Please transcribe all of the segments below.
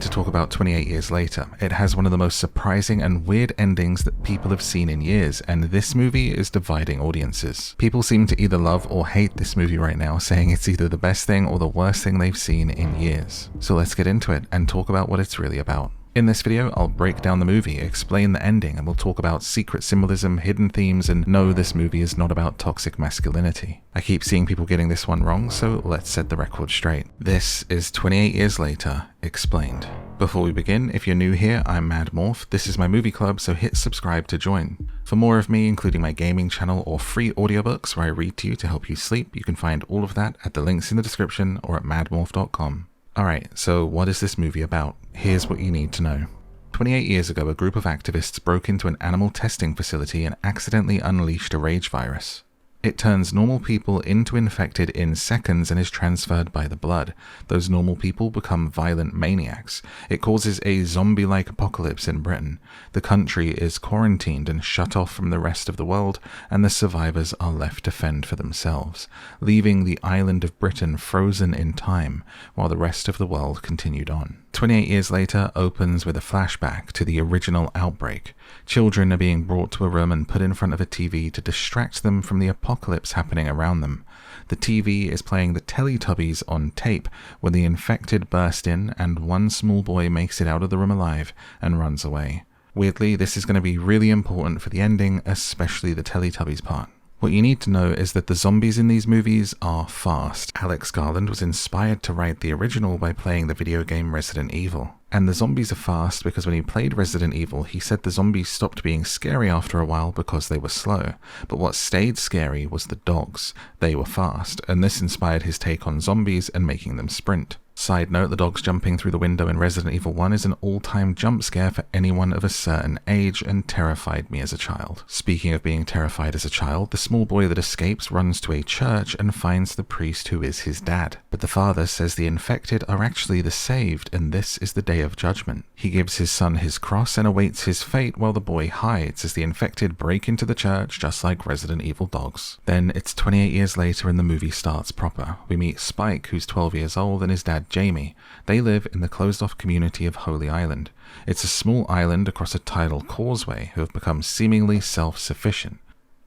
to talk about 28 Years Later. It has one of the most surprising and weird endings that people have seen in years, and this movie is dividing audiences. People seem to either love or hate this movie right now, saying it's either the best thing or the worst thing they've seen in years. So let's get into it and talk about what it's really about. In this video, I'll break down the movie, explain the ending, and we'll talk about secret symbolism, hidden themes, and no, this movie is not about toxic masculinity. I keep seeing people getting this one wrong, so let's set the record straight. This is 28 Years Later, Explained. Before we begin, if you're new here, I'm MadMorph. This is my movie club, so hit subscribe to join. For more of me, including my gaming channel or free audiobooks where I read to you to help you sleep, you can find all of that at the links in the description or at madmorph.com. Alright, so what is this movie about? Here's what you need to know. 28 years ago, a group of activists broke into an animal testing facility and accidentally unleashed a rage virus. It turns normal people into infected in seconds and is transferred by the blood. Those normal people become violent maniacs. It causes a zombie-like apocalypse in Britain. The country is quarantined and shut off from the rest of the world, and the survivors are left to fend for themselves, leaving the island of Britain frozen in time while the rest of the world continued on. 28 Years Later opens with a flashback to the original outbreak. Children are being brought to a room and put in front of a TV to distract them from the apocalypse happening around them. The TV is playing the Teletubbies on tape when the infected burst in and one small boy makes it out of the room alive and runs away. Weirdly, this is going to be really important for the ending, especially the Teletubbies part. What you need to know is that the zombies in these movies are fast. Alex Garland was inspired to write the original by playing the video game Resident Evil. And the zombies are fast because when he played Resident Evil, he said the zombies stopped being scary after a while because they were slow. But what stayed scary was the dogs. They were fast, and this inspired his take on zombies and making them sprint. Side note, the dogs jumping through the window in Resident Evil 1 is an all-time jump scare for anyone of a certain age and terrified me as a child. Speaking of being terrified as a child, the small boy that escapes runs to a church and finds the priest who is his dad. But the father says the infected are actually the saved and this is the day of judgment. He gives his son his cross and awaits his fate while the boy hides as the infected break into the church just like Resident Evil dogs. Then it's 28 years later and the movie starts proper. We meet Spike, who's 12 years old, and his dad Jamie. They live in the closed-off community of Holy Island. It's a small island across a tidal causeway who have become seemingly self-sufficient.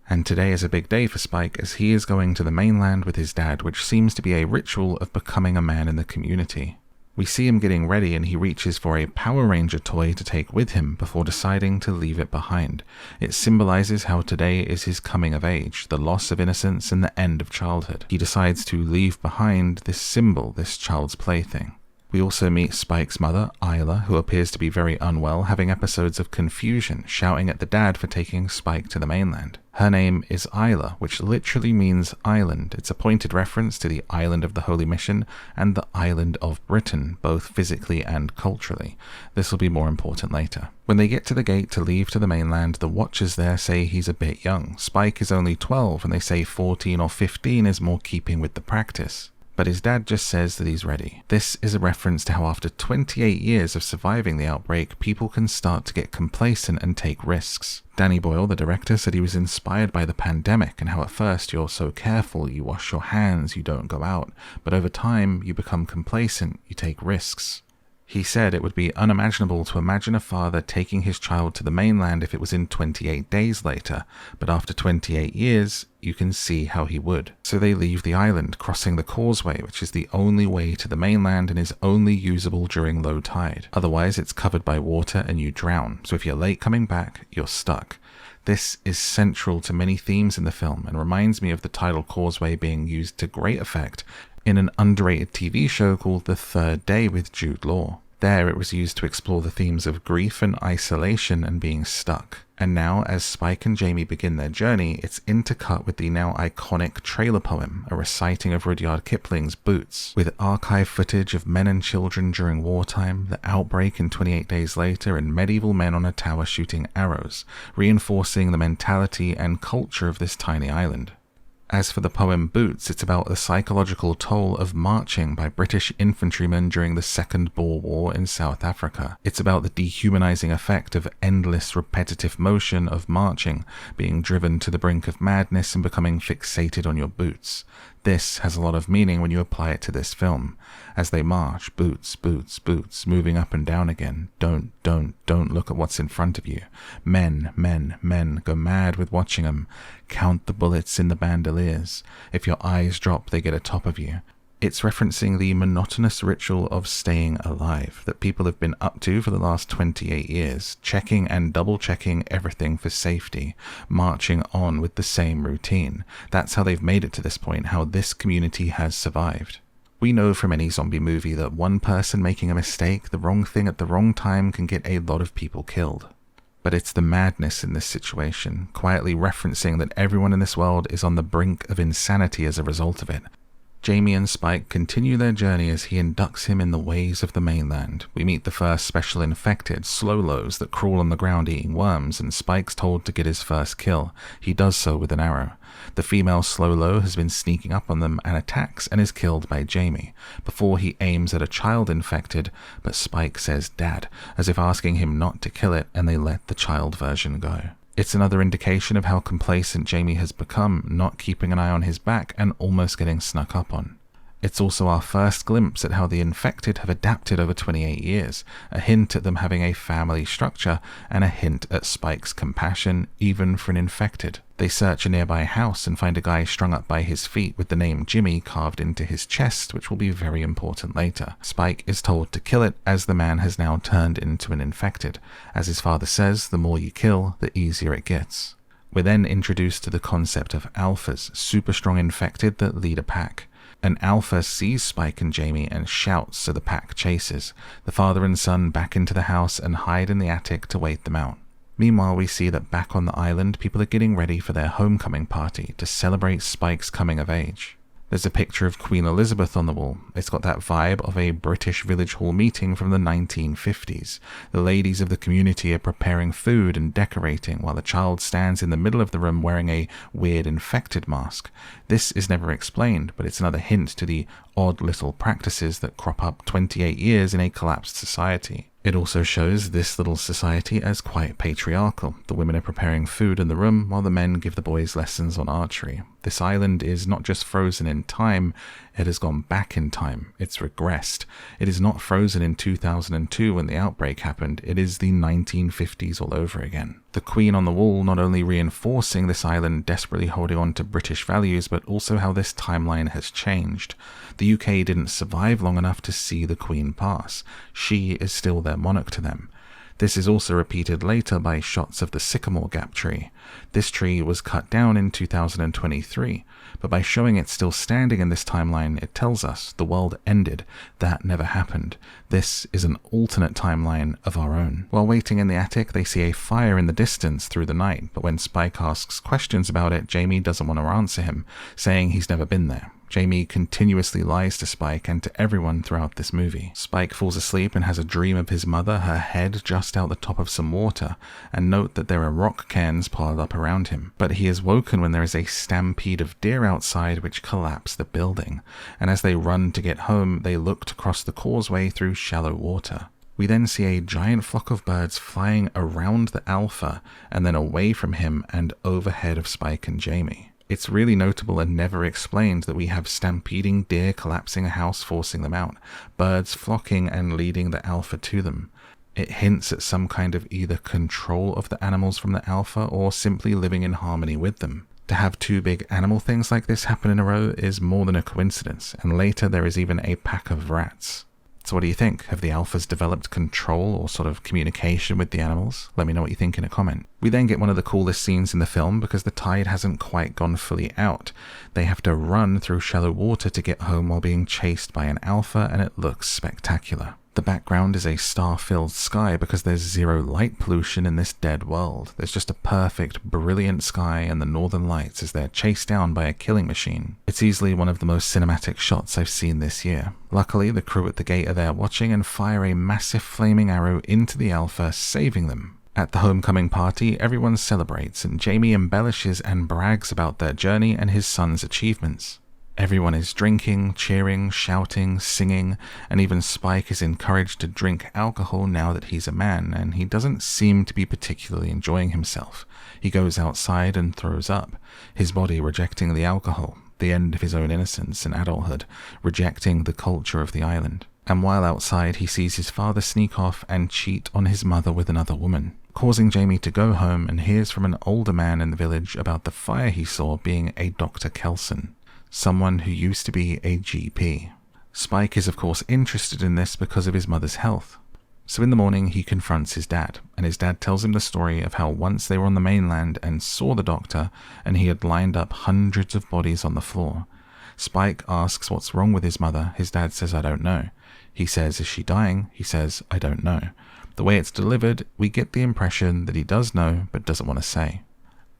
And today is a big day for Spike as he is going to the mainland with his dad, which seems to be a ritual of becoming a man in the community. We see him getting ready and he reaches for a Power Ranger toy to take with him before deciding to leave it behind. It symbolizes how today is his coming of age, the loss of innocence and the end of childhood. He decides to leave behind this symbol, this child's plaything. We also meet Spike's mother, Isla, who appears to be very unwell, having episodes of confusion, shouting at the dad for taking Spike to the mainland. Her name is Isla, which literally means island. It's a pointed reference to the island of the Holy Mission and the island of Britain, both physically and culturally. This will be more important later. When they get to the gate to leave to the mainland, the watchers there say he's a bit young. Spike is only 12 and they say 14 or 15 is more keeping with the practice. But his dad just says that he's ready. This is a reference to how after 28 years of surviving the outbreak, people can start to get complacent and take risks. Danny Boyle, the director, said he was inspired by the pandemic and how at first you're so careful, you wash your hands, you don't go out, but over time you become complacent, you take risks. He said it would be unimaginable to imagine a father taking his child to the mainland if it was in 28 days later, but after 28 years, you can see how he would. So they leave the island, crossing the causeway, which is the only way to the mainland and is only usable during low tide. Otherwise, it's covered by water and you drown, so if you're late coming back, you're stuck. This is central to many themes in the film and reminds me of the tidal causeway being used to great effect in an underrated TV show called The Third Day with Jude Law. There it was used to explore the themes of grief and isolation and being stuck. And now, as Spike and Jamie begin their journey, it's intercut with the now iconic trailer poem, a reciting of Rudyard Kipling's Boots, with archive footage of men and children during wartime, the outbreak in 28 Days Later, and medieval men on a tower shooting arrows, reinforcing the mentality and culture of this tiny island. As for the poem Boots, it's about the psychological toll of marching by British infantrymen during the Second Boer War in South Africa. It's about the dehumanizing effect of endless repetitive motion of marching, being driven to the brink of madness and becoming fixated on your boots. This has a lot of meaning when you apply it to this film. As they march, boots, boots, boots, moving up and down again. Don't look at what's in front of you. Men, go mad with watching them. Count the bullets in the bandoliers. If your eyes drop, they get atop of you. It's referencing the monotonous ritual of staying alive that people have been up to for the last 28 years, checking and double-checking everything for safety, marching on with the same routine. That's how they've made it to this point, how this community has survived. We know from any zombie movie that one person making a mistake, the wrong thing at the wrong time, can get a lot of people killed. But it's the madness in this situation, quietly referencing that everyone in this world is on the brink of insanity as a result of it. Jamie and Spike continue their journey as he inducts him in the ways of the mainland. We meet the first special infected, Slow-Lows, that crawl on the ground eating worms, and Spike's told to get his first kill. He does so with an arrow. The female Slow-Low has been sneaking up on them and attacks and is killed by Jamie, before he aims at a child infected, but Spike says "Dad," as if asking him not to kill it, and they let the child version go. It's another indication of how complacent Jamie has become, not keeping an eye on his back and almost getting snuck up on. It's also our first glimpse at how the infected have adapted over 28 years, a hint at them having a family structure, and a hint at Spike's compassion, even for an infected. They search a nearby house and find a guy strung up by his feet with the name Jimmy carved into his chest, which will be very important later. Spike is told to kill it, as the man has now turned into an infected. As his father says, the more you kill, the easier it gets. We're then introduced to the concept of alphas, super strong infected that lead a pack. An alpha sees Spike and Jamie and shouts, so the pack chases. The father and son back into the house and hide in the attic to wait them out. Meanwhile, we see that back on the island, people are getting ready for their homecoming party to celebrate Spike's coming of age. There's a picture of Queen Elizabeth on the wall. It's got that vibe of a British village hall meeting from the 1950s. The ladies of the community are preparing food and decorating, while the child stands in the middle of the room wearing a weird infected mask. This is never explained, but it's another hint to the odd little practices that crop up 28 years in a collapsed society. It also shows this little society as quite patriarchal. The women are preparing food in the room while the men give the boys lessons on archery. This island is not just frozen in time, it has gone back in time. It's regressed. It is not frozen in 2002 when the outbreak happened, it is the 1950s all over again. The Queen on the wall not only reinforcing this island desperately holding on to British values, but also how this timeline has changed. The UK didn't survive long enough to see the Queen pass. She is still their monarch to them. This is also repeated later by shots of the Sycamore Gap tree. This tree was cut down in 2023, but by showing it still standing in this timeline, it tells us the world ended. That never happened. This is an alternate timeline of our own. While waiting in the attic, they see a fire in the distance through the night, but when Spike asks questions about it, Jamie doesn't want to answer him, saying he's never been there. Jamie continuously lies to Spike and to everyone throughout this movie. Spike falls asleep and has a dream of his mother, her head just out the top of some water, and note that there are rock cairns piled up around him. But he is woken when there is a stampede of deer outside which collapse the building, and as they run to get home, they look to cross the causeway through shallow water. We then see a giant flock of birds flying around the Alpha, and then away from him and overhead of Spike and Jamie. It's really notable and never explained that we have stampeding deer collapsing a house, forcing them out, birds flocking and leading the Alpha to them. It hints at some kind of either control of the animals from the Alpha or simply living in harmony with them. To have two big animal things like this happen in a row is more than a coincidence, and later there is even a pack of rats. So what do you think? Have the alphas developed control or sort of communication with the animals? Let me know what you think in a comment. We then get one of the coolest scenes in the film because the tide hasn't quite gone fully out. They have to run through shallow water to get home while being chased by an alpha, and it looks spectacular. The background is a star-filled sky because there's zero light pollution in this dead world. There's just a perfect, brilliant sky and the northern lights as they're chased down by a killing machine. It's easily one of the most cinematic shots I've seen this year. Luckily, the crew at the gate are there watching and fire a massive flaming arrow into the Alpha, saving them. At the homecoming party, everyone celebrates and Jamie embellishes and brags about their journey and his son's achievements. Everyone is drinking, cheering, shouting, singing, and even Spike is encouraged to drink alcohol now that he's a man, and he doesn't seem to be particularly enjoying himself. He goes outside and throws up, his body rejecting the alcohol. the end of his own innocence and adulthood, rejecting the culture of the island. And while outside, he sees his father sneak off and cheat on his mother with another woman, causing Jamie to go home and hears from an older man in the village about the fire he saw being a Dr. Kelson, someone who used to be a GP. Spike is of course interested in this because of his mother's health. So in the morning he confronts his dad, and his dad tells him the story of how once they were on the mainland and saw the doctor, and he had lined up hundreds of bodies on the floor. Spike asks what's wrong with his mother. His dad says, "I don't know." He says, "Is she dying?" He says, "I don't know." The way it's delivered, we get the impression that he does know, but doesn't want to say.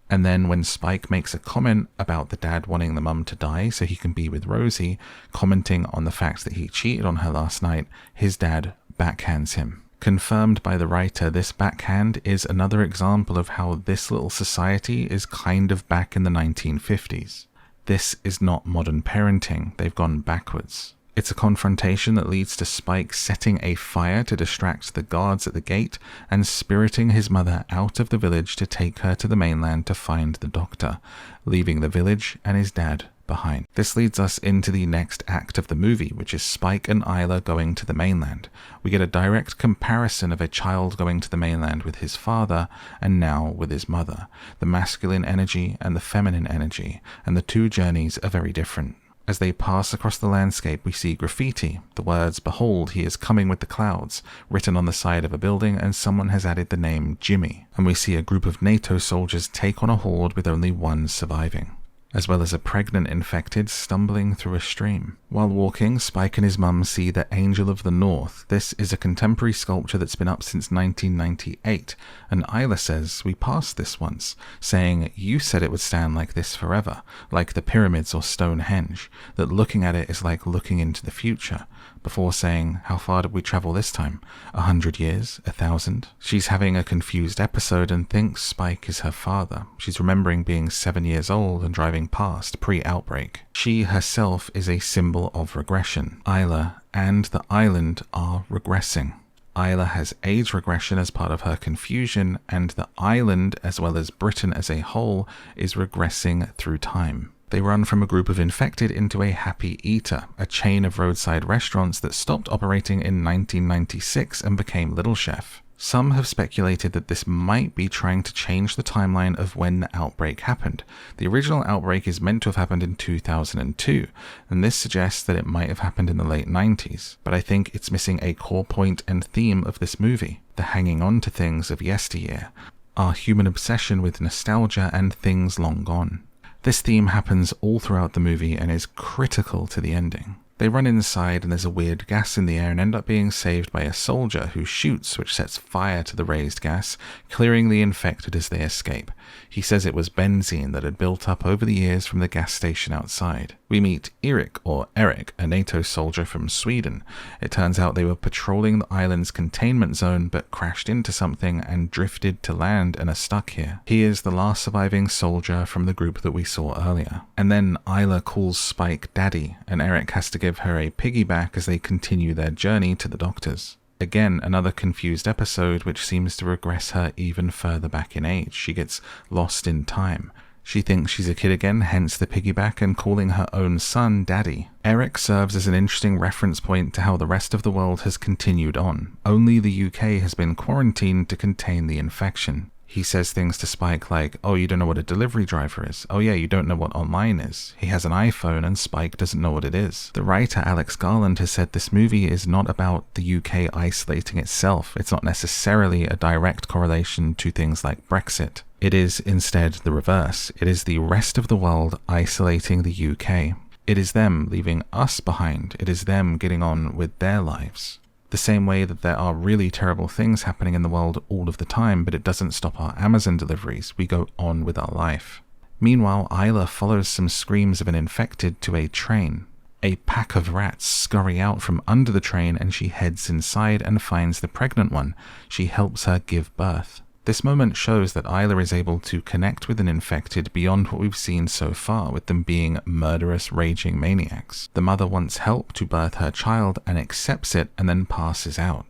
And then when Spike makes a comment about the dad wanting the mum to die so he can be with Rosie, commenting on the fact that he cheated on her last night, his dad backhands him. Confirmed by the writer, this backhand is another example of how this little society is kind of back in the 1950s. This is not modern parenting, they've gone backwards. It's a confrontation that leads to Spike setting a fire to distract the guards at the gate and spiriting his mother out of the village to take her to the mainland to find the doctor, leaving the village and his dad behind. This leads us into the next act of the movie, which is Spike and Isla going to the mainland. We get a direct comparison of a child going to the mainland with his father and now with his mother. The masculine energy and the feminine energy, and the two journeys are very different. As they pass across the landscape, we see graffiti, the words "Behold, he is coming with the clouds," written on the side of a building, and someone has added the name Jimmy. And we see a group of NATO soldiers take on a horde with only one surviving, as well as a pregnant infected stumbling through a stream. While walking, Spike and his mum see the Angel of the North. This is a contemporary sculpture that's been up since 1998, and Isla says, "We passed this once," saying, "You said it would stand like this forever, like the pyramids or Stonehenge, that looking at it is like looking into the future," before saying, "How far did we travel this time? 100 years? 1,000? She's having a confused episode and thinks Spike is her father. She's remembering being 7 years old and driving past pre-outbreak. She herself is a symbol of regression. Isla and the island are regressing. Isla has age regression as part of her confusion, and the island, as well as Britain as a whole, is regressing through time. They run from a group of infected into a Happy Eater, a chain of roadside restaurants that stopped operating in 1996 and became Little Chef. Some have speculated that this might be trying to change the timeline of when the outbreak happened. The original outbreak is meant to have happened in 2002, and this suggests that it might have happened in the late 90s. But I think it's missing a core point and theme of this movie, the hanging on to things of yesteryear, our human obsession with nostalgia and things long gone. This theme happens all throughout the movie and is critical to the ending. They run inside and there's a weird gas in the air and end up being saved by a soldier who shoots, which sets fire to the raised gas, clearing the infected as they escape. He says it was benzene that had built up over the years from the gas station outside. We meet Erik, or Erik, a NATO soldier from Sweden. It turns out they were patrolling the island's containment zone but crashed into something and drifted to land and are stuck here. He is the last surviving soldier from the group that we saw earlier. And then Isla calls Spike Daddy, and Erik has to give her a piggyback as they continue their journey to the doctors. Again, another confused episode which seems to regress her even further back in age. She gets lost in time. She thinks she's a kid again, hence the piggyback and calling her own son Daddy. Erik serves as an interesting reference point to how the rest of the world has continued on. Only the UK has been quarantined to contain the infection. He says things to Spike like, "Oh, you don't know what a delivery driver is. Oh yeah, you don't know what online is." He has an iPhone and Spike doesn't know what it is. The writer Alex Garland has said this movie is not about the UK isolating itself. It's not necessarily a direct correlation to things like Brexit. It is instead the reverse. It is the rest of the world isolating the UK. It is them leaving us behind. It is them getting on with their lives. The same way that there are really terrible things happening in the world all of the time, but it doesn't stop our Amazon deliveries. We go on with our life. Meanwhile, Isla follows some screams of an infected to a train. A pack of rats scurry out from under the train and she heads inside and finds the pregnant one. She helps her give birth. This moment shows that Isla is able to connect with an infected beyond what we've seen so far, with them being murderous, raging maniacs. The mother wants help to birth her child and accepts it and then passes out.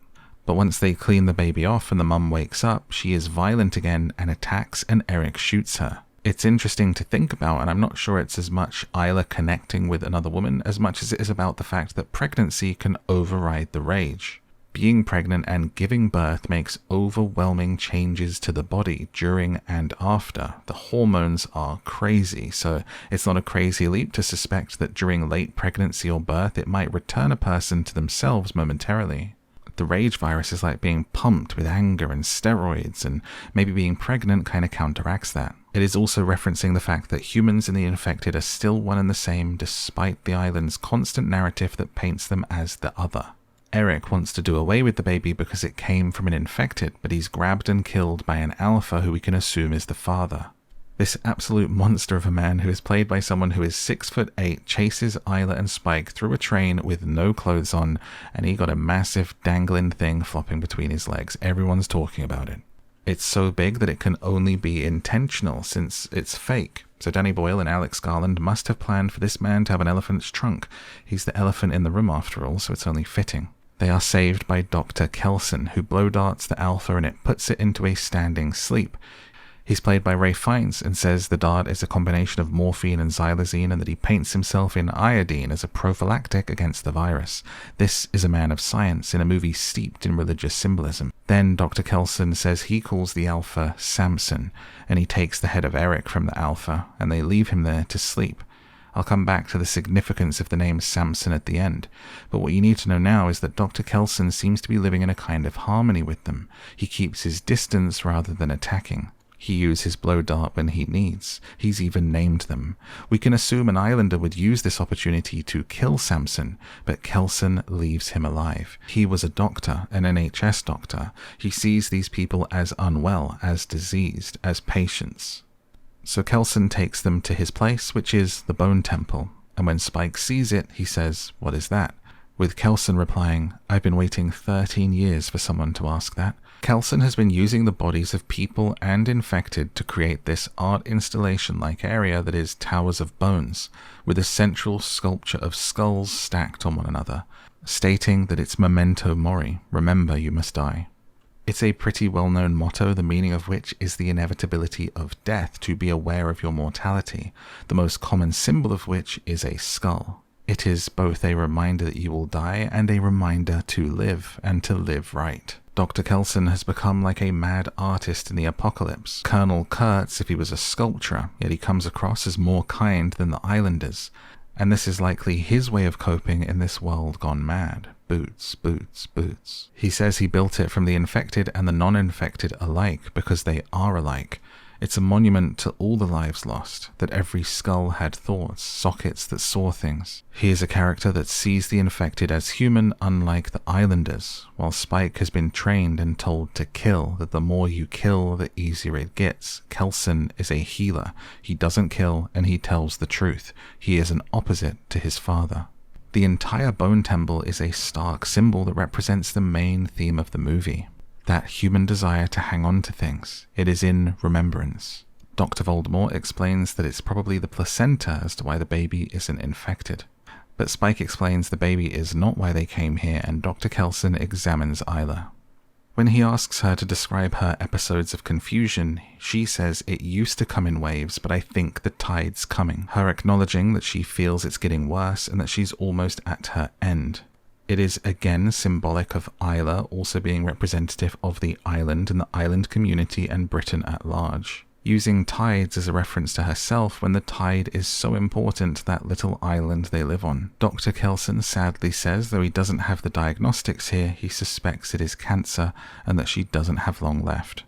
But once they clean the baby off and the mum wakes up, she is violent again and attacks, and Erik shoots her. It's interesting to think about, and I'm not sure it's as much Isla connecting with another woman as much as it is about the fact that pregnancy can override the rage. Being pregnant and giving birth makes overwhelming changes to the body during and after. The hormones are crazy, so it's not a crazy leap to suspect that during late pregnancy or birth it might return a person to themselves momentarily. The rage virus is like being pumped with anger and steroids, and maybe being pregnant kind of counteracts that. It is also referencing the fact that humans and the infected are still one and the same despite the island's constant narrative that paints them as the other. Erik wants to do away with the baby because it came from an infected, but he's grabbed and killed by an alpha who we can assume is the father. This absolute monster of a man, who is played by someone who is 6'8", chases Isla and Spike through a train with no clothes on, and he got a massive dangling thing flopping between his legs. Everyone's talking about it. It's so big that it can only be intentional since it's fake. So Danny Boyle and Alex Garland must have planned for this man to have an elephant's trunk. He's the elephant in the room after all, so it's only fitting. They are saved by Dr. Kelson, who blow darts the alpha and it puts it into a standing sleep. He's played by Ray Fiennes and says the dart is a combination of morphine and xylazine and that he paints himself in iodine as a prophylactic against the virus. This is a man of science in a movie steeped in religious symbolism. Then Dr. Kelson says he calls the alpha Samson, and he takes the head of Erik from the alpha, and they leave him there to sleep. I'll come back to the significance of the name Samson at the end, but what you need to know now is that Dr. Kelson seems to be living in a kind of harmony with them. He keeps his distance rather than attacking. He uses his blow dart when he needs. He's even named them. We can assume an islander would use this opportunity to kill Samson, but Kelson leaves him alive. He was a doctor, an NHS doctor. He sees these people as unwell, as diseased, as patients. So Kelson takes them to his place, which is the Bone Temple, and when Spike sees it, he says, "What is that?" With Kelson replying, "I've been waiting 13 years for someone to ask that." Kelson has been using the bodies of people and infected to create this art installation-like area that is towers of bones, with a central sculpture of skulls stacked on one another, stating that it's memento mori, remember you must die. It's a pretty well-known motto, the meaning of which is the inevitability of death, to be aware of your mortality, the most common symbol of which is a skull. It is both a reminder that you will die and a reminder to live, and to live right. Dr. Kelson has become like a mad artist in the apocalypse. Colonel Kurtz if he was a sculptor, yet he comes across as more kind than the islanders. And this is likely his way of coping in this world gone mad. Boots, boots, boots. He says he built it from the infected and the non-infected alike because they are alike. It's a monument to all the lives lost, that every skull had thoughts, sockets that saw things. He is a character that sees the infected as human, unlike the islanders, while Spike has been trained and told to kill, that the more you kill, the easier it gets. Kelson is a healer. He doesn't kill, and he tells the truth. He is an opposite to his father. The entire Bone Temple is a stark symbol that represents the main theme of the movie. That human desire to hang on to things. It is in remembrance. Dr. Voldemort explains that it's probably the placenta as to why the baby isn't infected. But Spike explains the baby is not why they came here, and Dr. Kelson examines Isla. When he asks her to describe her episodes of confusion, she says it used to come in waves, but I think the tide's coming. Her acknowledging that she feels it's getting worse and that she's almost at her end. It is again symbolic of Isla also being representative of the island and the island community and Britain at large. Using tides as a reference to herself when the tide is so important to that little island they live on. Dr. Kelson sadly says, though he doesn't have the diagnostics here, he suspects it is cancer and that she doesn't have long left.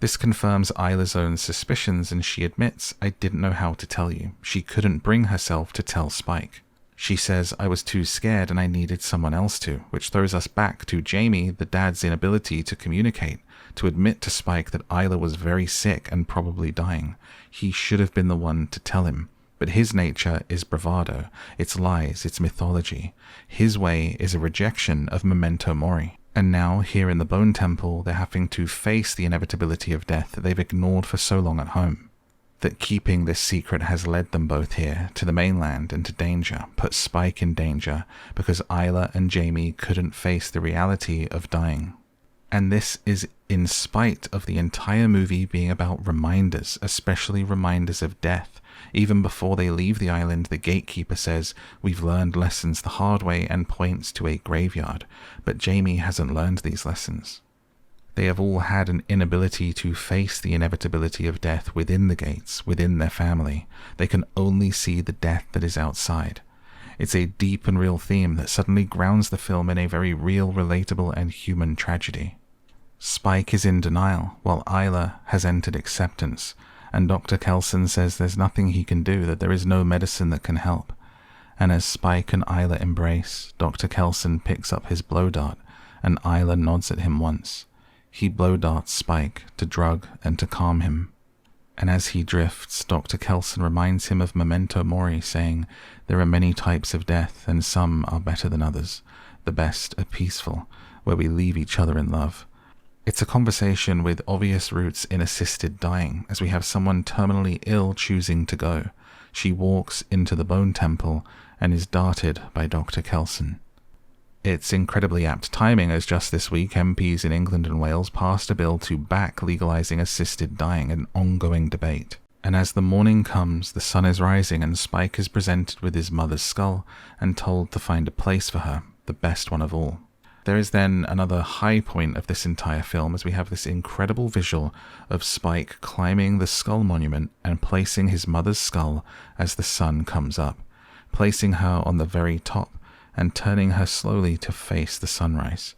This confirms Isla's own suspicions and she admits, "I didn't know how to tell you." She couldn't bring herself to tell Spike. She says, "I was too scared and I needed someone else to," which throws us back to Jamie, the dad's inability to communicate, to admit to Spike that Isla was very sick and probably dying. He should have been the one to tell him. But his nature is bravado, it's lies, it's mythology. His way is a rejection of memento mori. And now, here in the Bone Temple, they're having to face the inevitability of death that they've ignored for so long at home. That keeping this secret has led them both here, to the mainland and to danger, put Spike in danger, because Isla and Jamie couldn't face the reality of dying. And this is in spite of the entire movie being about reminders, especially reminders of death. Even before they leave the island, the gatekeeper says, "We've learned lessons the hard way," and points to a graveyard. But Jamie hasn't learned these lessons. They have all had an inability to face the inevitability of death within the gates, within their family. They can only see the death that is outside. It's a deep and real theme that suddenly grounds the film in a very real, relatable, and human tragedy. Spike is in denial, while Isla has entered acceptance, and Dr. Kelson says there's nothing he can do, that there is no medicine that can help. And as Spike and Isla embrace, Dr. Kelson picks up his blow dart, and Isla nods at him once. He blow darts Spike to drug and to calm him. And as he drifts, Dr. Kelson reminds him of memento mori, saying, "There are many types of death, and some are better than others. The best are peaceful, where we leave each other in love." It's a conversation with obvious roots in assisted dying, as we have someone terminally ill choosing to go. She walks into the bone temple and is darted by Dr. Kelson. It's incredibly apt timing, as just this week MPs in England and Wales passed a bill to back legalising assisted dying, an ongoing debate. And as the morning comes, the sun is rising and Spike is presented with his mother's skull and told to find a place for her, the best one of all. There is then another high point of this entire film, as we have this incredible visual of Spike climbing the skull monument and placing his mother's skull as the sun comes up, placing her on the very top and turning her slowly to face the sunrise.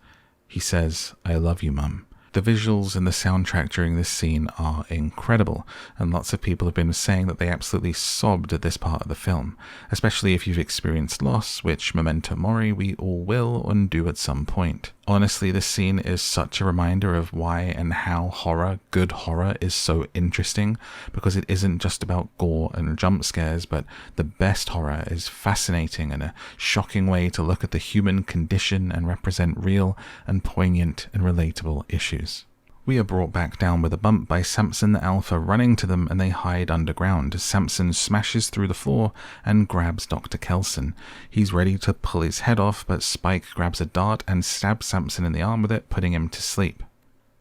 He says, "I love you, Mum." The visuals and the soundtrack during this scene are incredible, and lots of people have been saying that they absolutely sobbed at this part of the film, especially if you've experienced loss, which memento mori we all will and do at some point. Honestly, this scene is such a reminder of why and how horror, good horror, is so interesting, because it isn't just about gore and jump scares, but the best horror is fascinating and a shocking way to look at the human condition and represent real and poignant and relatable issues. We are brought back down with a bump by Samson the Alpha running to them, and they hide underground as Samson smashes through the floor and grabs Dr. Kelson. He's ready to pull his head off, but Spike grabs a dart and stabs Samson in the arm with it, putting him to sleep.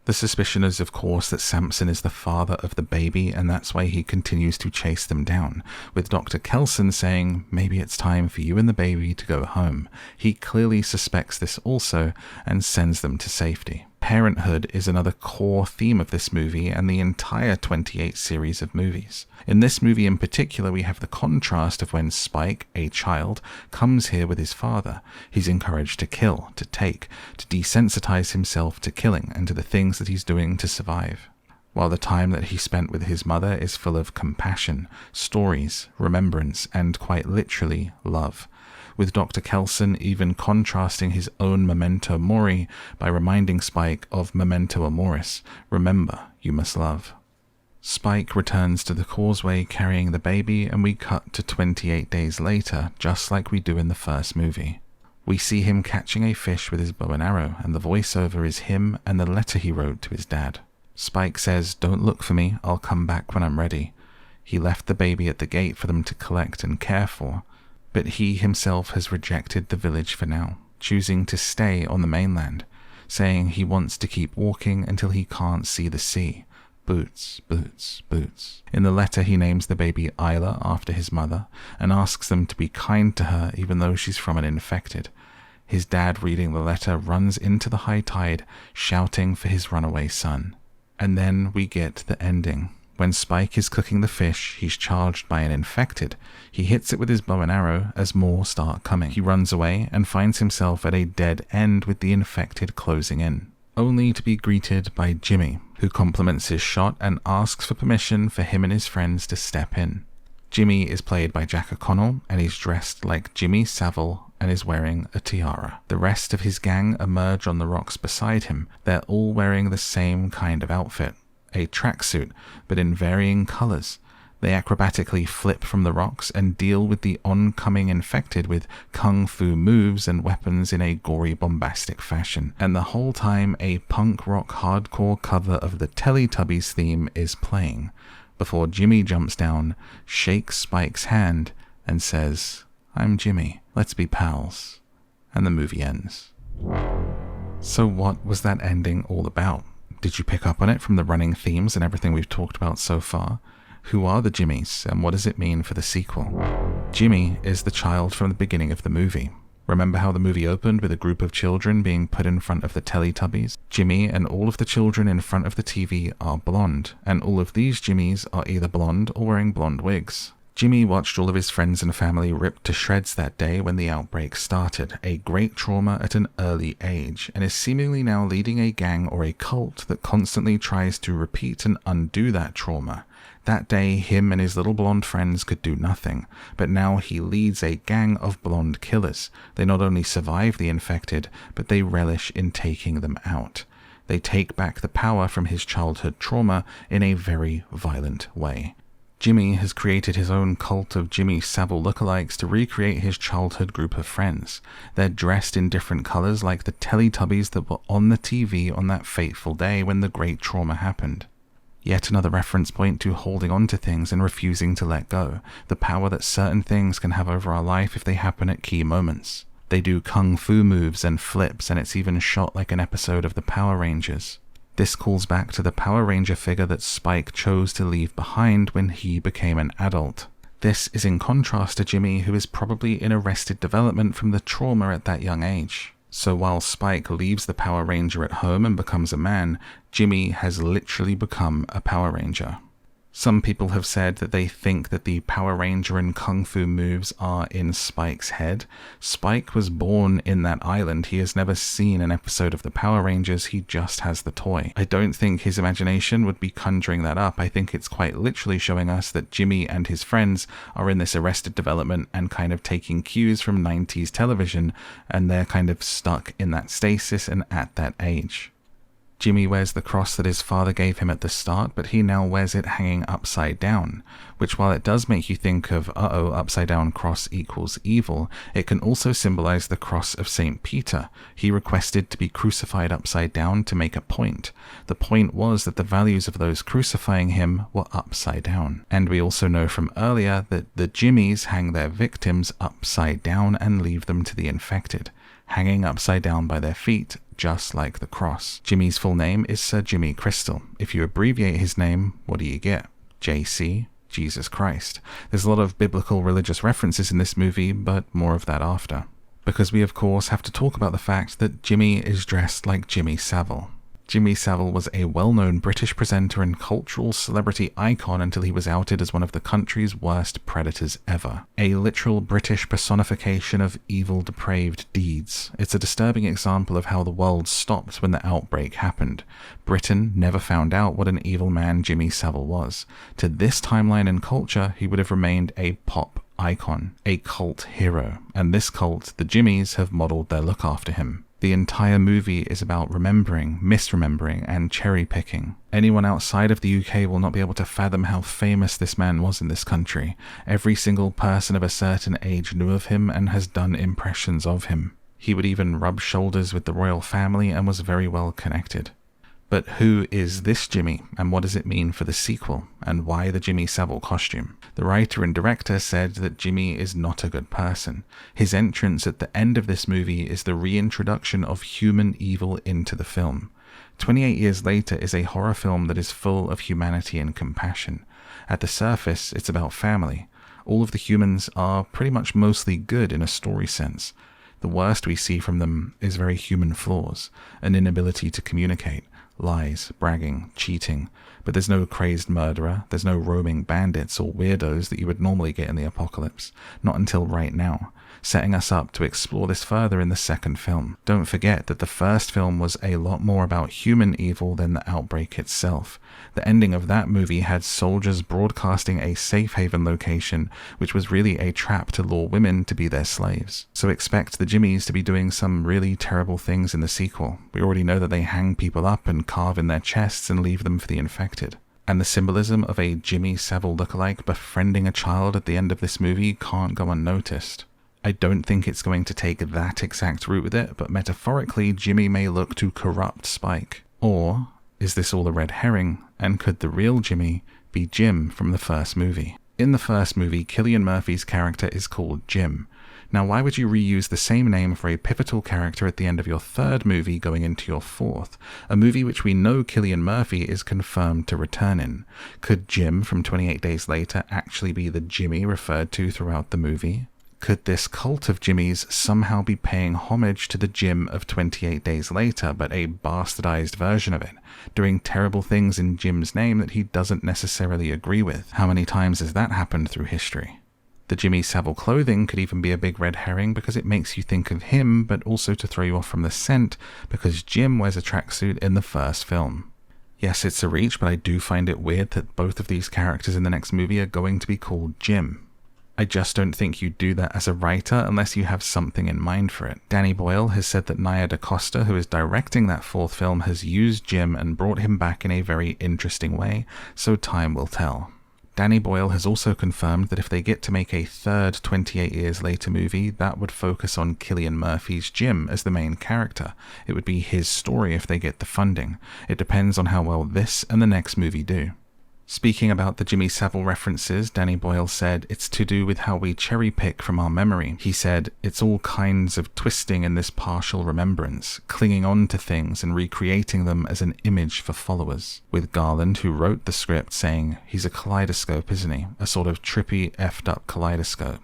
The suspicion is, of course, that Samson is the father of the baby, and that's why he continues to chase them down, with Dr. Kelson saying, "Maybe it's time for you and the baby to go home." He clearly suspects this also and sends them to safety. Parenthood is another core theme of this movie and the entire 28 series of movies. In this movie in particular, we have the contrast of when Spike, a child, comes here with his father. He's encouraged to kill, to take, to desensitize himself to killing and to the things that he's doing to survive. While the time that he spent with his mother is full of compassion, stories, remembrance, and quite literally love, with Dr. Kelson even contrasting his own memento mori by reminding Spike of memento amoris, remember, you must love. Spike returns to the causeway carrying the baby, and we cut to 28 days later, just like we do in the first movie. We see him catching a fish with his bow and arrow, and the voiceover is him and the letter he wrote to his dad. Spike says, "Don't look for me, I'll come back when I'm ready." He left the baby at the gate for them to collect and care for, but he himself has rejected the village for now, choosing to stay on the mainland, saying he wants to keep walking until he can't see the sea. Boots, boots, boots. In the letter, he names the baby Isla after his mother and asks them to be kind to her even though she's from an infected. His dad, reading the letter, runs into the high tide, shouting for his runaway son. And then we get the ending. When Spike is cooking the fish, he's charged by an infected. He hits it with his bow and arrow as more start coming. He runs away and finds himself at a dead end with the infected closing in, only to be greeted by Jimmy, who compliments his shot and asks for permission for him and his friends to step in. Jimmy is played by Jack O'Connell, and he's dressed like Jimmy Saville and is wearing a tiara. The rest of his gang emerge on the rocks beside him. They're all wearing the same kind of outfit, a tracksuit, but in varying colors. They acrobatically flip from the rocks and deal with the oncoming infected with kung fu moves and weapons in a gory, bombastic fashion. And the whole time, a punk rock hardcore cover of the Teletubbies theme is playing, before Jimmy jumps down, shakes Spike's hand, and says, "I'm Jimmy, let's be pals." And the movie ends. So what was that ending all about? Did you pick up on it from the running themes and everything we've talked about so far? Who are the Jimmies, and what does it mean for the sequel? Jimmy is the child from the beginning of the movie. Remember how the movie opened with a group of children being put in front of the Teletubbies? Jimmy and all of the children in front of the TV are blonde, and all of these Jimmies are either blonde or wearing blonde wigs. Jimmy watched all of his friends and family ripped to shreds that day when the outbreak started, a great trauma at an early age, and is seemingly now leading a gang or a cult that constantly tries to repeat and undo that trauma. That day, him and his little blonde friends could do nothing, but now he leads a gang of blonde killers. They not only survive the infected, but they relish in taking them out. They take back the power from his childhood trauma in a very violent way. Jimmy has created his own cult of Jimmy Saville lookalikes to recreate his childhood group of friends. They're dressed in different colors like the Teletubbies that were on the TV on that fateful day when the great trauma happened. Yet another reference point to holding on to things and refusing to let go, the power that certain things can have over our life if they happen at key moments. They do kung fu moves and flips, and it's even shot like an episode of the Power Rangers. This calls back to the Power Ranger figure that Spike chose to leave behind when he became an adult. This is in contrast to Jimmy, who is probably in arrested development from the trauma at that young age. So while Spike leaves the Power Ranger at home and becomes a man, Jimmy has literally become a Power Ranger. Some people have said that they think that the Power Ranger and Kung Fu moves are in Spike's head. Spike was born in that island. He has never seen an episode of the Power Rangers. He just has the toy. I don't think his imagination would be conjuring that up. I think it's quite literally showing us that Jimmy and his friends are in this arrested development and kind of taking cues from 90s television, and they're kind of stuck in that stasis and at that age. Jimmy wears the cross that his father gave him at the start, but he now wears it hanging upside down, which while it does make you think of, upside down cross equals evil, it can also symbolize the cross of St. Peter. He requested to be crucified upside down to make a point. The point was that the values of those crucifying him were upside down. And we also know from earlier that the Jimmies hang their victims upside down and leave them to the infected, hanging upside down by their feet, just like the cross. Jimmy's full name is Sir Jimmy Crystal. If you abbreviate his name, what do you get? JC, Jesus Christ. There's a lot of biblical religious references in this movie, but more of that after. Because we of course have to talk about the fact that Jimmy is dressed like Jimmy Savile. Jimmy Savile was a well-known British presenter and cultural celebrity icon until he was outed as one of the country's worst predators ever. A literal British personification of evil, depraved deeds. It's a disturbing example of how the world stopped when the outbreak happened. Britain never found out what an evil man Jimmy Savile was. To this timeline and culture, he would have remained a pop icon, a cult hero. And this cult, the Jimmies, have modeled their look after him. The entire movie is about remembering, misremembering, and cherry-picking. Anyone outside of the UK will not be able to fathom how famous this man was in this country. Every single person of a certain age knew of him and has done impressions of him. He would even rub shoulders with the royal family and was very well connected. But who is this Jimmy, and what does it mean for the sequel, and why the Jimmy Savile costume? The writer and director said that Jimmy is not a good person. His entrance at the end of this movie is the reintroduction of human evil into the film. 28 years later is a horror film that is full of humanity and compassion. At the surface, it's about family. All of the humans are pretty much mostly good in a story sense. The worst we see from them is very human flaws, an inability to communicate, lies, bragging, cheating, but there's no crazed murderer, there's no roaming bandits or weirdos that you would normally get in the apocalypse, not until right now, setting us up to explore this further in the second film. Don't forget that the first film was a lot more about human evil than the outbreak itself. The ending of that movie had soldiers broadcasting a safe haven location, which was really a trap to lure women to be their slaves. So expect the Jimmies to be doing some really terrible things in the sequel. We already know that they hang people up and carve in their chests and leave them for the infected. And the symbolism of a Jimmy Savile lookalike befriending a child at the end of this movie can't go unnoticed. I don't think it's going to take that exact route with it, but metaphorically, Jimmy may look to corrupt Spike. Or is this all a red herring, and could the real Jimmy be Jim from the first movie? In the first movie, Cillian Murphy's character is called Jim. Now, why would you reuse the same name for a pivotal character at the end of your third movie going into your fourth, a movie which we know Cillian Murphy is confirmed to return in? Could Jim from 28 Days Later actually be the Jimmy referred to throughout the movie? Could this cult of Jimmys somehow be paying homage to the Jim of 28 Days Later, but a bastardized version of it, doing terrible things in Jim's name that he doesn't necessarily agree with? How many times has that happened through history? The Jimmy Savile clothing could even be a big red herring because it makes you think of him, but also to throw you off from the scent because Jim wears a tracksuit in the first film. Yes, it's a reach, but I do find it weird that both of these characters in the next movie are going to be called Jim. I just don't think you do that as a writer unless you have something in mind for it. Danny Boyle has said that Nia DaCosta, who is directing that fourth film, has used Jim and brought him back in a very interesting way, so time will tell. Danny Boyle has also confirmed that if they get to make a third 28 Years Later movie, that would focus on Cillian Murphy's Jim as the main character. It would be his story if they get the funding. It depends on how well this and the next movie do. Speaking about the Jimmy Savile references, Danny Boyle said, "It's to do with how we cherry pick from our memory." He said, "It's all kinds of twisting in this partial remembrance, clinging on to things and recreating them as an image for followers." With Garland, who wrote the script, saying, "He's a kaleidoscope, isn't he? A sort of trippy, effed up kaleidoscope."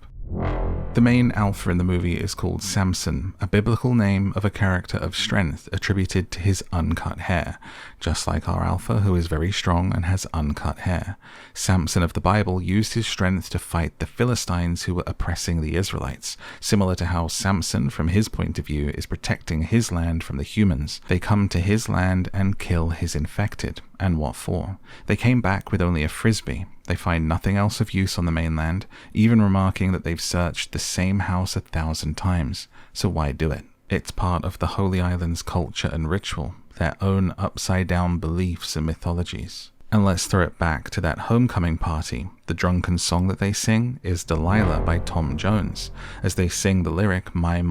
The main alpha in the movie is called Samson, a biblical name of a character of strength attributed to his uncut hair, just like our alpha, who is very strong and has uncut hair. Samson of the Bible used his strength to fight the Philistines who were oppressing the Israelites, similar to how Samson, from his point of view, is protecting his land from the humans. They come to his land and kill his infected. And what for? They came back with only a frisbee. They find nothing else of use on the mainland, even remarking that they've searched the same house 1,000 times. So why do it? It's part of the Holy Island's culture and ritual, their own upside-down beliefs and mythologies. And let's throw it back to that homecoming party. The drunken song that they sing is Delilah by Tom Jones, as they sing the lyric my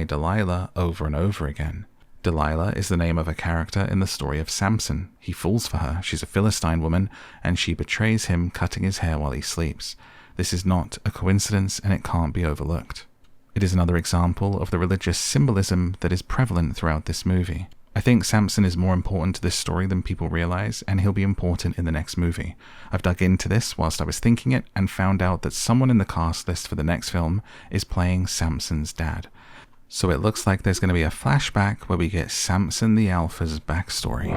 Delilah over and over again. Delilah is the name of a character in the story of Samson. He falls for her, she's a Philistine woman, and she betrays him, cutting his hair while he sleeps. This is not a coincidence, and it can't be overlooked. It is another example of the religious symbolism that is prevalent throughout this movie. I think Samson is more important to this story than people realize, and he'll be important in the next movie. I've dug into this whilst I was thinking it, and found out that someone in the cast list for the next film is playing Samson's dad. So it looks like there's going to be a flashback where we get Samson the Alpha's backstory.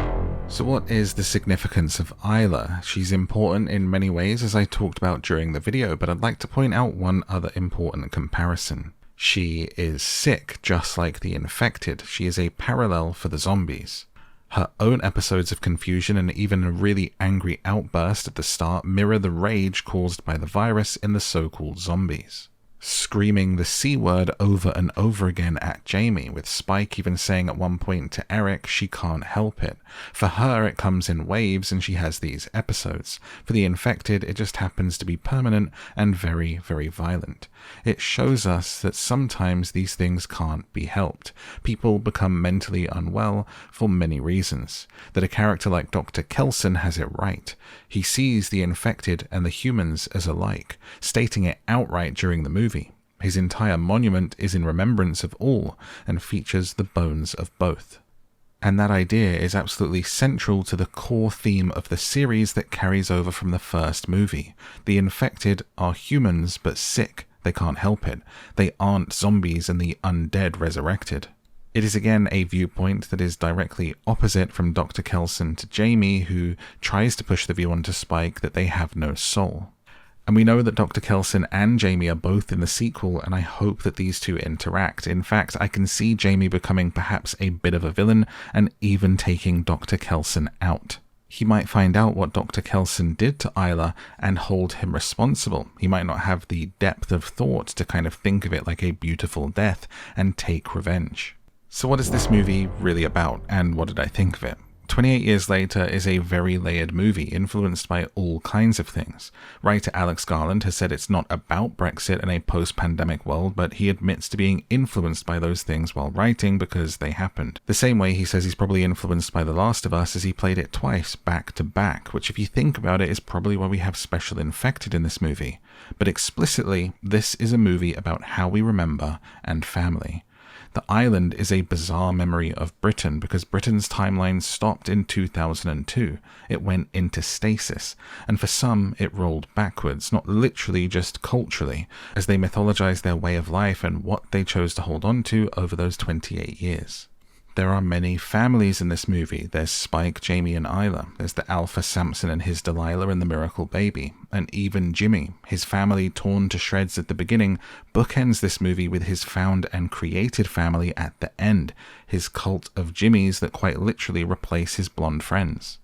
So what is the significance of Isla? She's important in many ways, as I talked about during the video, but I'd like to point out one other important comparison. She is sick, just like the infected. She is a parallel for the zombies. Her own episodes of confusion and even a really angry outburst at the start mirror the rage caused by the virus in the so-called zombies. Screaming the C word over and over again at Jamie, with Spike even saying at one point to Erik she can't help it. For her it comes in waves and she has these episodes. For the infected it just happens to be permanent and very, very violent. It shows us that sometimes these things can't be helped. People become mentally unwell for many reasons. That a character like Dr. Kelson has it right. He sees the infected and the humans as alike, stating it outright during the movie. His entire monument is in remembrance of all and features the bones of both. And that idea is absolutely central to the core theme of the series that carries over from the first movie. The infected are humans but sick. They can't help it. They aren't zombies and the undead resurrected. It is again a viewpoint that is directly opposite from Dr. Kelson to Jamie, who tries to push the view onto Spike that they have no soul. And we know that Dr. Kelson and Jamie are both in the sequel, and I hope that these two interact. In fact, I can see Jamie becoming perhaps a bit of a villain and even taking Dr. Kelson out. He might find out what Dr. Kelson did to Isla and hold him responsible. He might not have the depth of thought to kind of think of it like a beautiful death and take revenge. So what is this movie really about, and what did I think of it? 28 Years Later is a very layered movie, influenced by all kinds of things. Writer Alex Garland has said it's not about Brexit and a post-pandemic world, but he admits to being influenced by those things while writing because they happened. The same way he says he's probably influenced by The Last of Us as he played it twice, back to back, which if you think about it is probably why we have Special Infected in this movie. But explicitly, this is a movie about how we remember and family. The Island is a bizarre memory of Britain because Britain's timeline stopped in 2002. It went into stasis, and for some it rolled backwards, not literally, just culturally, as they mythologized their way of life and what they chose to hold on to over those 28 years. There are many families in this movie. There's Spike, Jamie, and Isla. There's the alpha Samson and his Delilah and the miracle baby. And even Jimmy, his family torn to shreds at the beginning, bookends this movie with his found and created family at the end, his cult of Jimmys that quite literally replace his blonde friends.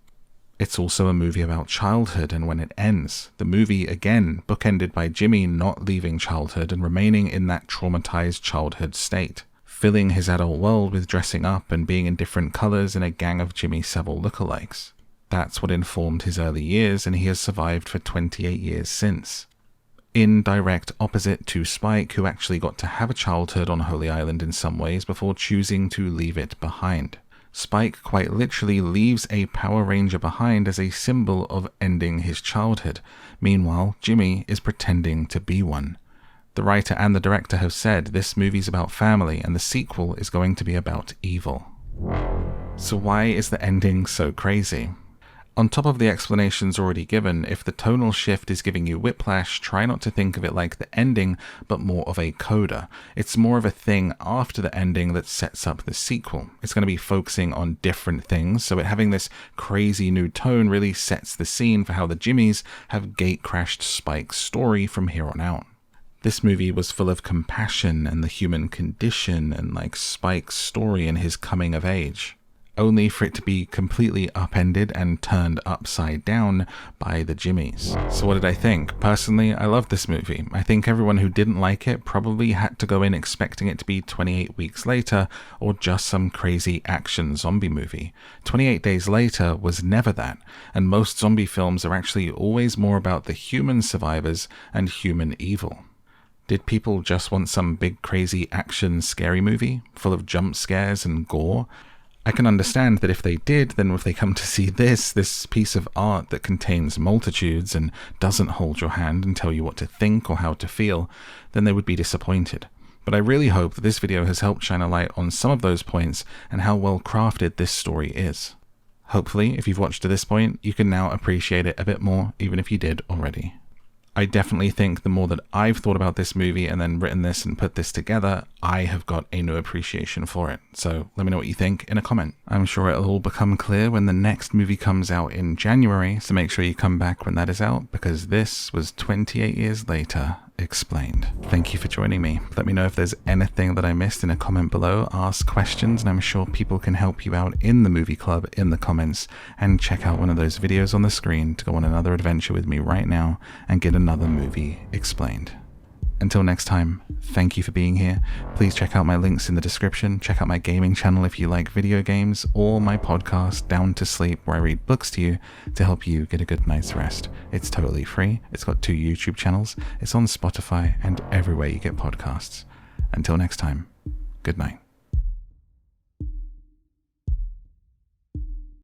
It's also a movie about childhood and when it ends. The movie, again, bookended by Jimmy not leaving childhood and remaining in that traumatized childhood state, filling his adult world with dressing up and being in different colors in a gang of Jimmy Savile lookalikes. That's what informed his early years, and he has survived for 28 years since. In direct opposite to Spike, who actually got to have a childhood on Holy Island in some ways before choosing to leave it behind. Spike quite literally leaves a Power Ranger behind as a symbol of ending his childhood. Meanwhile, Jimmy is pretending to be one. The writer and the director have said this movie's about family and the sequel is going to be about evil. So why is the ending so crazy? On top of the explanations already given, if the tonal shift is giving you whiplash, try not to think of it like the ending, but more of a coda. It's more of a thing after the ending that sets up the sequel. It's going to be focusing on different things, so it having this crazy new tone really sets the scene for how the Jimmys have gate-crashed Spike's story from here on out. This movie was full of compassion and the human condition and like Spike's story and his coming of age, only for it to be completely upended and turned upside down by the Jimmys. So what did I think? Personally, I loved this movie. I think everyone who didn't like it probably had to go in expecting it to be 28 Weeks Later or just some crazy action zombie movie. 28 Days Later was never that, and most zombie films are actually always more about the human survivors and human evil. Did people just want some big crazy action scary movie full of jump scares and gore? I can understand that if they did, then if they come to see this piece of art that contains multitudes and doesn't hold your hand and tell you what to think or how to feel, then they would be disappointed. But I really hope that this video has helped shine a light on some of those points and how well crafted this story is. Hopefully, if you've watched to this point, you can now appreciate it a bit more, even if you did already. I definitely think the more that I've thought about this movie and then written this and put this together, I have got a new appreciation for it. So let me know what you think in a comment. I'm sure it'll all become clear when the next movie comes out in January, so make sure you come back when that is out, because this was 28 Years Later Explained. Thank you for joining me. Let me know if there's anything that I missed in a comment below. Ask questions, and I'm sure people can help you out in the movie club in the comments. And check out one of those videos on the screen to go on another adventure with me right now and get another movie explained. Until next time, thank you for being here. Please check out my links in the description. Check out my gaming channel if you like video games, or my podcast, Down to Sleep, where I read books to you to help you get a good night's rest. It's totally free. It's got 2 YouTube channels. It's on Spotify and everywhere you get podcasts. Until next time, good night.